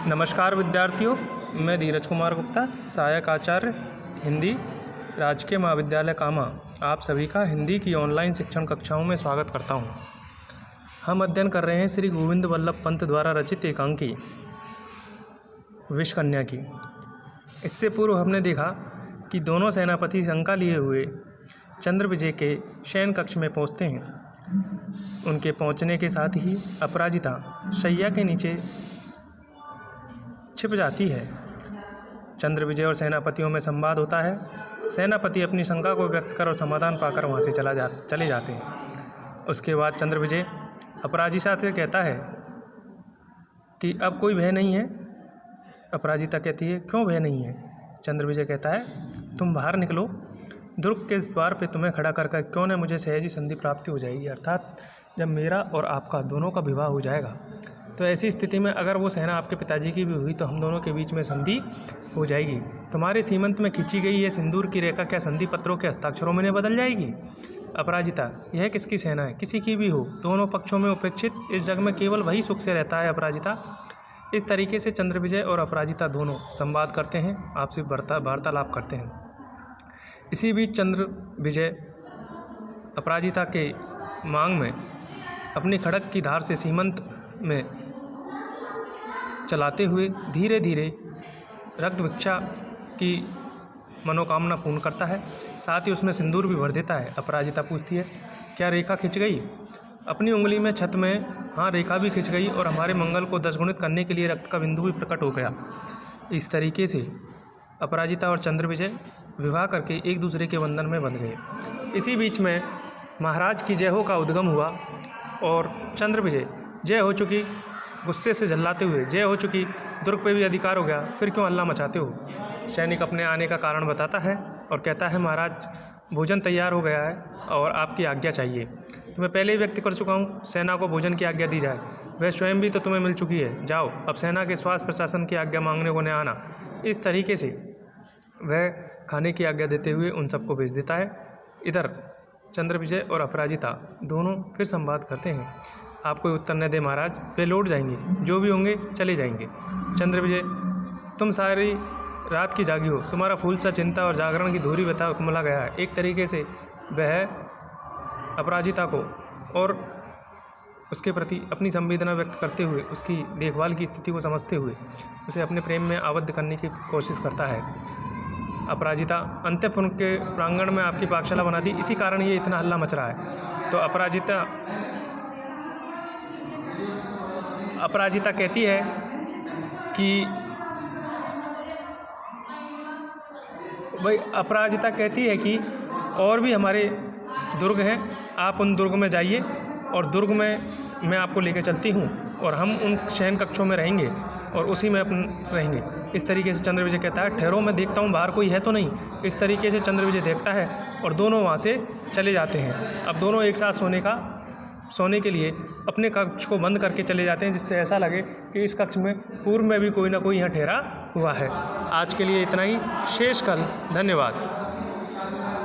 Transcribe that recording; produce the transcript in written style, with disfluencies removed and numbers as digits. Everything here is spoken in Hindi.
नमस्कार विद्यार्थियों, मैं धीरज कुमार गुप्ता, सहायक आचार्य हिंदी, राजकीय महाविद्यालय कामा, आप सभी का हिंदी की ऑनलाइन शिक्षण कक्षाओं में स्वागत करता हूं। हम अध्ययन कर रहे हैं श्री गोविंद वल्लभ पंत द्वारा रचित एकांकी विषकन्या की। इससे पूर्व हमने देखा कि दोनों सेनापति शंका लिए हुए चंद्रविजय के शयन कक्ष में पहुंचते हैं। उनके पहुंचने के साथ ही अपराजिता शैया के नीचे छिप जाती है। चंद्रविजय और सेनापतियों में संवाद होता है। सेनापति अपनी शंका को व्यक्त कर और समाधान पाकर वहाँ से चले जाते हैं। उसके बाद चंद्रविजय अपराजिता से कहता है कि अब कोई भय नहीं है। अपराजिता कहती है, क्यों भय नहीं है? चंद्रविजय कहता है, तुम बाहर निकलो, दुर्ग के इस द्वार पे तुम्हें खड़ा कर क्यों न मुझे सहज ही संधि प्राप्ति हो जाएगी, अर्थात जब मेरा और आपका दोनों का विवाह हो जाएगा तो ऐसी स्थिति में अगर वो सेना आपके पिताजी की भी हुई तो हम दोनों के बीच में संधि हो जाएगी। तुम्हारे सीमंत में खींची गई ये सिंदूर की रेखा क्या संधि पत्रों के हस्ताक्षरों में बदल जाएगी? अपराजिता, यह किसकी सेना है? किसी की भी हो, दोनों पक्षों में उपेक्षित इस जग में केवल वही सुख से रहता है अपराजिता। इस तरीके से चंद्रविजय और अपराजिता दोनों संवाद करते हैं, आपसी वार्तालाप करते हैं। इसी बीच चंद्रविजय अपराजिता के मांग में अपनी खड़ग की धार से सीमंत में चलाते हुए धीरे धीरे रक्त भिक्षा की मनोकामना पूर्ण करता है। साथ ही उसमें सिंदूर भी भर देता है। अपराजिता पूछती है, क्या रेखा खिंच गई? अपनी उंगली में छत में हाँ, रेखा भी खिंच गई और हमारे मंगल को 10 गुणित करने के लिए रक्त का बिंदु भी प्रकट हो गया। इस तरीके से अपराजिता और चंद्रविजय विवाह करके एक दूसरे के बंधन में बंध गए। इसी बीच में महाराज की जय हो का उद्गम हुआ और चंद्रविजय जय हो चुकी, गुस्से से झल्लाते हुए, जय हो चुकी, दुर्ग पे भी अधिकार हो गया, फिर क्यों हल्ला मचाते हो? सैनिक अपने आने का कारण बताता है और कहता है, महाराज भोजन तैयार हो गया है और आपकी आज्ञा चाहिए। तो मैं पहले ही व्यक्त कर चुका हूँ, सेना को भोजन की आज्ञा दी जाए। वह स्वयं भी तो तुम्हें मिल चुकी है, जाओ अब सेना के स्वास्थ्य प्रशासन की आज्ञा मांगने को न आना। इस तरीके से वह खाने की आज्ञा देते हुए उन सबको भेज देता है। इधर चंद्रविजय और अपराजिता दोनों फिर संवाद करते हैं। आप कोई उत्तर न दे महाराज, वे लौट जाएंगे, जो भी होंगे चले जाएंगे। चंद्रविजय, तुम सारी रात की जागी हो, तुम्हारा फूल सा चिंता और जागरण की धूरी बता कुमला गया है। एक तरीके से वह अपराजिता को और उसके प्रति अपनी संवेदना व्यक्त करते हुए, उसकी देखभाल की स्थिति को समझते हुए उसे अपने प्रेम में आबद्ध करने की कोशिश करता है। अपराजिता, अंतःपुर के प्रांगण में आपकी पाकशाला बना दी, इसी कारण ये इतना हल्ला मच रहा है। तो अपराजिता कहती है कि अपराजिता कहती है कि और भी हमारे दुर्ग हैं, आप उन दुर्ग में जाइए और दुर्ग में मैं आपको लेकर चलती हूँ और हम उन शयन कक्षों में रहेंगे और उसी में अपन रहेंगे। इस तरीके से चंद्रविजय कहता है, ठहरो मैं देखता हूँ बाहर कोई है तो नहीं। इस तरीके से चंद्रविजय देखता है और दोनों वहाँ से चले जाते हैं। अब दोनों एक साथ सोने के लिए अपने कक्ष को बंद करके चले जाते हैं, जिससे ऐसा लगे कि इस कक्ष में पूर्व में भी कोई ना कोई यहाँ ठहरा हुआ है। आज के लिए इतना ही, शेष कल। धन्यवाद।